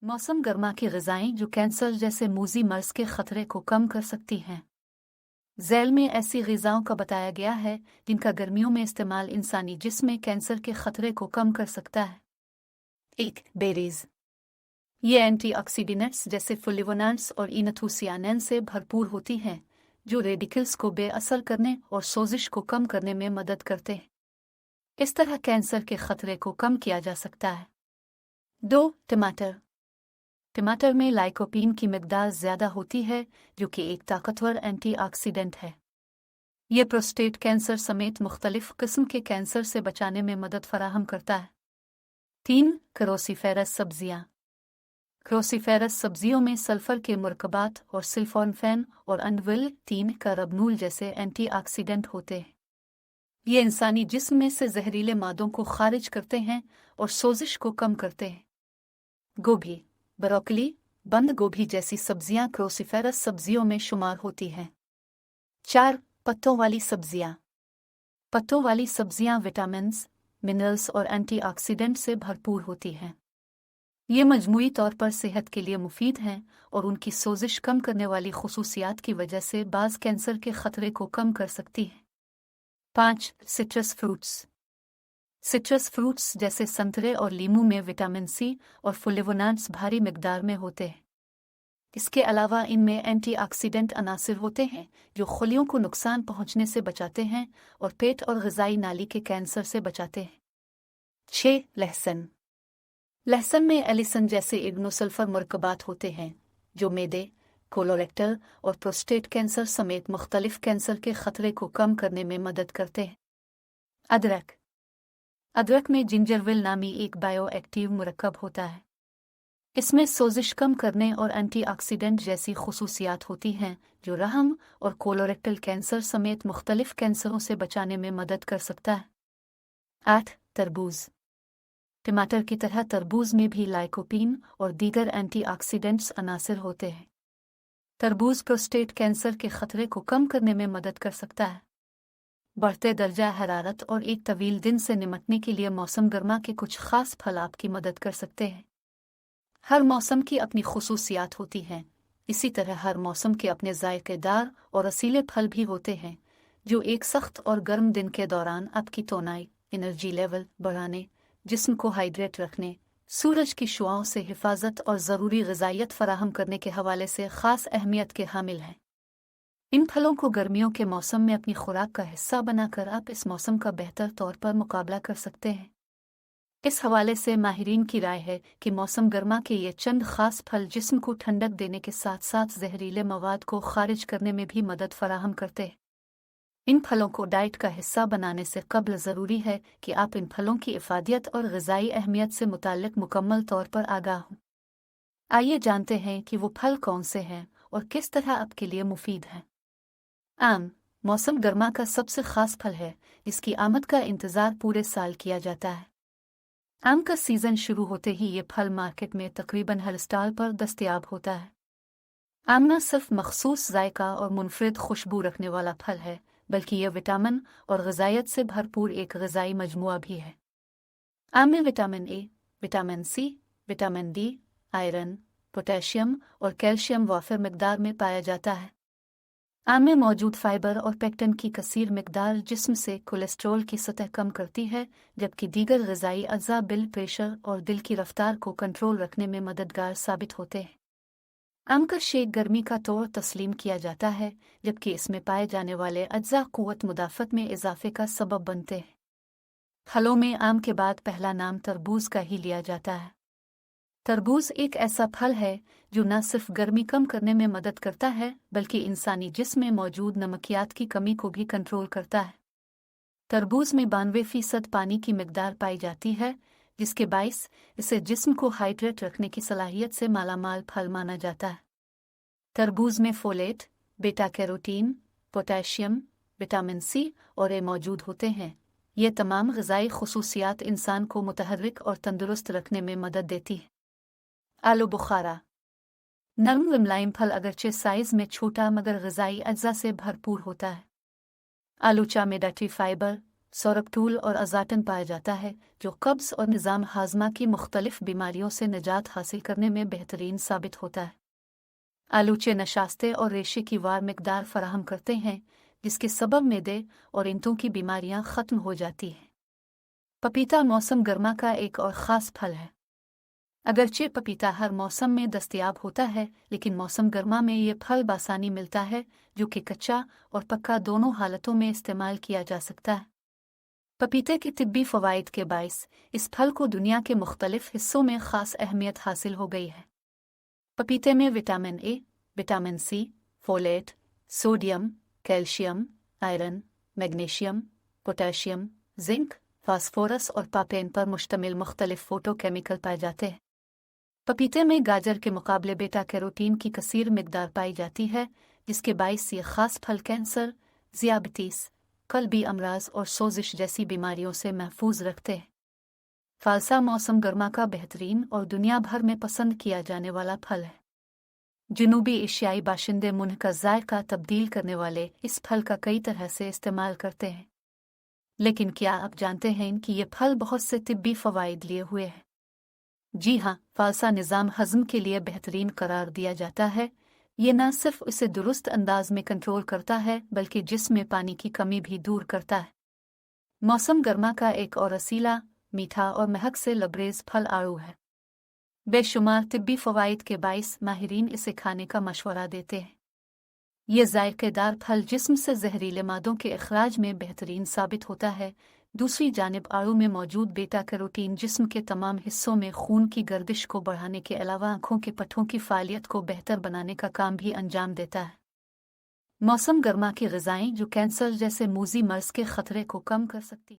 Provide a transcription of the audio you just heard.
मौसम गर्मा की ग़िज़ाएँ जो कैंसर जैसे मूज़ी मर्ज़ के ख़तरे को कम कर सकती हैं। ज़ैल में ऐसी ग़िज़ाओं का बताया गया है जिनका गर्मियों में इस्तेमाल इंसानी जिस्म में कैंसर के ख़तरे को कम कर सकता है। 1. बेरीज़। ये एंटीऑक्सीडेंट्स जैसे फ्लेवोनॉइड्स और एंथोसियानिन से भरपूर होती हैं, जो रेडिकल्स को बेअसर करने और सोजिश को कम करने में मदद करते हैं। इस तरह कैंसर के ख़तरे को कम किया जा सकता है। 2. टमाटर। टमाटर में लाइकोपीन की मिकदार ज़्यादा होती है, जो कि एक ताकतवर एंटीऑक्सीडेंट है। ये प्रोस्टेट कैंसर समेत मुख्तलिफ किस्म के कैंसर से बचाने में मदद फराहम करता है। 3. क्रोसीफेरस सब्जियाँ। क्रोसीफेरस सब्जियों में सल्फर के मुरकबात और सिल्फोनफेन और अनविल 3 करबनूल जैसे एंटीऑक्सीडेंट होते हैं। ये इंसानी जिस्म में से जहरीले मादों को खारिज करते हैं और सोजिश को कम करते हैं। गोभी, ब्रोकली, बंद गोभी जैसी सब्जियां क्रोसीफेरस सब्जियों में शुमार होती हैं। 4. पत्तों वाली सब्जियां। पत्तों वाली सब्जियां विटामिन्स, मिनरल्स और एंटीऑक्सीडेंट से भरपूर होती हैं। ये मजमूई तौर पर सेहत के लिए मुफीद हैं और उनकी सोजिश कम करने वाली खुसूसियात की वजह से बाज़ कैंसर के ख़तरे को कम कर सकती हैं। 5. Citrus fruits. सिट्रस फ्रूट्स जैसे संतरे और लीमू में विटामिन सी और फ्लेवोनॉइड्स भारी मिकदार में होते हैं। इसके अलावा इनमें एंटीऑक्सीडेंट अनासिर होते हैं जो खलियों को नुकसान पहुंचने से बचाते हैं और पेट और ग़िज़ाई नाली के कैंसर से बचाते हैं। 6. लहसुन। लहसुन में एलिसन जैसे इग्नोसल्फर मुरकबात होते हैं जो मैदे, कोलोरेक्टल और प्रोस्टेट कैंसर समेत मुख्तलिफ कैंसर के ख़तरे को कम करने में मदद करते हैं। अदरक। अदरक में जिंजरविल नामी एक बायोएक्टिव मुरक्कब होता है। इसमें सोजिश कम करने और एंटीऑक्सीडेंट जैसी खुसूसियात होती हैं जो रहम और कोलोरेक्टल कैंसर समेत मुख्तलिफ कैंसरों से बचाने में मदद कर सकता है। 8. तरबूज। टमाटर की तरह तरबूज में भी लाइकोपीन और दीगर एंटीऑक्सीडेंट्स अनासिर होते हैं। तरबूज प्रोस्टेट कैंसर के ख़तरे को कम करने में मदद कर सकता है। बढ़ते दर्जा हरारत और एक तवील दिन से निमटने के लिए मौसम गर्मा के कुछ ख़ास फल आपकी मदद कर सकते हैं। हर मौसम की अपनी खुसूसियात होती हैं, इसी तरह हर मौसम के अपने जायकेदार और रसीले फल भी होते हैं जो एक सख्त और गर्म दिन के दौरान आपकी तोनाई, एनर्जी लेवल बढ़ाने, जिस्म को हाइड्रेट रखने, सूरज की शुआओं से हिफाजत और ज़रूरी ग़िज़ाइयत फराहम करने के हवाले से ख़ास अहमियत के हामिल हैं। इन फलों को गर्मियों के मौसम में अपनी खुराक का हिस्सा बनाकर आप इस मौसम का बेहतर तौर पर मुकाबला कर सकते हैं। इस हवाले से माहिरीन की राय है कि मौसम गर्मा के ये चंद ख़ास फल जिस्म को ठंडक देने के साथ साथ जहरीले मवाद को खारिज करने में भी मदद फराहम करते हैं। इन फलों को डाइट का हिस्सा बनाने से कबल ज़रूरी है कि आप इन फलों की इफ़ादियत और ग़िज़ाई अहमियत से मुताल्लिक़ मुकम्मल तौर पर आगाह हों। आइए जानते हैं कि वो फल कौन से हैं और किस तरह आपके लिए मुफीद हैं। आम मौसम गर्मा का सबसे ख़ास फल है, इसकी आमद का इंतज़ार पूरे साल किया जाता है। आम का सीज़न शुरू होते ही ये फल मार्केट में तकरीबन हर स्टॉल पर दस्तयाब होता है। आम न सिर्फ मखसूस जायका और मुनफरिद खुशबू रखने वाला फल है, बल्कि यह विटामिन और ग़िज़ाइयत से भरपूर एक ग़िज़ाई मजमुआ भी है। आम में vitamin A, vitamin C, vitamin D, iron, potassium और कैल्शियम वाफिर मिकदार में पाया जाता है। आम में मौजूद फाइबर और पेक्टिन की कसीर मिकदार जिस्म से कोलेस्ट्रॉल की सतह कम करती है, जबकि दीगर ग़िज़ाई अज़्ज़ा ब्लड प्रेशर और दिल की रफ्तार को कंट्रोल रखने में मददगार साबित होते हैं। आम का शेक गर्मी का तौर तस्लीम किया जाता है, जबकि इसमें पाए जाने वाले अज्जा क़ुव्वत मुदाफ़त में इजाफ़े का सबब बनते हैं। फलों में आम के बाद पहला नाम तरबूज का ही लिया जाता है। तरबूज एक ऐसा फल है जो न सिर्फ गर्मी कम करने में मदद करता है, बल्कि इंसानी जिस्म में मौजूद नमकियात की कमी को भी कंट्रोल करता है। तरबूज में 92% पानी की मिकदार पाई जाती है, जिसके बाइस इसे जिस्म को हाइड्रेट रखने की सलाहियत से मालामाल फल माना जाता है। तरबूज में folate, beta carotene, potassium, vitamin C और ए मौजूद होते हैं। ये तमाम ग़िज़ाई खुसूसियात इंसान को मुतहर्रिक और तंदुरुस्त रखने में मदद देती है। आलू बुखारा नरम व मुलायम फल अगरचे साइज़ में छोटा मगर ग़िज़ाई अज्जा से भरपूर होता है। आलू में डाइटरी फाइबर, सोरबटूल और अज़ाटन पाया जाता है, जो कब्ज़ और निज़ाम हाज़मा की मुख्तलिफ बीमारियों से निजात हासिल करने में बेहतरीन साबित होता है। आलूचे नशास्ते और रेशे की वार मिकदार फराहम करते हैं, जिसके सबब मैदे और इंतों की बीमारियां ख़त्म हो जाती हैं। पपीता मौसम गर्मा का एक और ख़ास फल है। अगरचे पपीता हर मौसम में दस्तयाब होता है, लेकिन मौसम गर्मा में ये फल बासानी मिलता है, जो कि कच्चा और पक्का दोनों हालतों में इस्तेमाल किया जा सकता है। पपीते की तिब्बी फ़वाइद के बाइस इस फल को दुनिया के मुख्तलिफ हिस्सों में ख़ास अहमियत हासिल हो गई है। पपीते में vitamin A, vitamin C, folate, sodium, calcium, iron, magnesium, potassium, zinc, phosphorus और पापेन पर मुश्तमिल मुख्तलिफ फ़ोटोकेमिकल पाए जाते हैं। पपीते में गाजर के मुकाबले बेटा कैरोटीन की कसीर मिकदार पाई जाती है, जिसके बाइस ये ख़ास फल कैंसर, ज़ियाबितीस, कल्बी अमराज और सोजिश जैसी बीमारियों से महफूज रखते हैं। फालसा मौसम गर्मा का बेहतरीन और दुनिया भर में पसंद किया जाने वाला फल है। जनूबी एशियाई बाशिंदे मुंह का जायका तब्दील करने वाले इस फल का कई तरह से इस्तेमाल करते हैं, लेकिन क्या आप जानते हैं कि ये फल बहुत से तिब्बी फ़वाइद लिए हुए है? जी हाँ, फालसा निज़ाम हज़म के लिए बेहतरीन करार दिया जाता है। ये न सिर्फ उसे दुरुस्त अंदाज में कंट्रोल करता है, बल्कि जिस्म में पानी की कमी भी दूर करता है। मौसम गर्मा का एक और रसीला, मीठा और महक से लबरेज फल आड़ू है। बेशुमार तिब्बी फ़वाइद के बाइस माहिरीन इसे खाने का मशवरा देते हैं। ये जायकेदार फल जिस्म से जहरीले मादों के अखराज में बेहतरीन साबित होता है। दूसरी जानिब आड़ू में मौजूद बेटा कैरोटीन जिस्म के तमाम हिस्सों में खून की गर्दिश को बढ़ाने के अलावा आँखों के पट्टों की फ़ालियत को बेहतर बनाने का काम भी अंजाम देता है। मौसम गर्मा की ग़िज़ाएँ जो कैंसर जैसे मूज़ी मर्ज़ के ख़तरे को कम कर सकती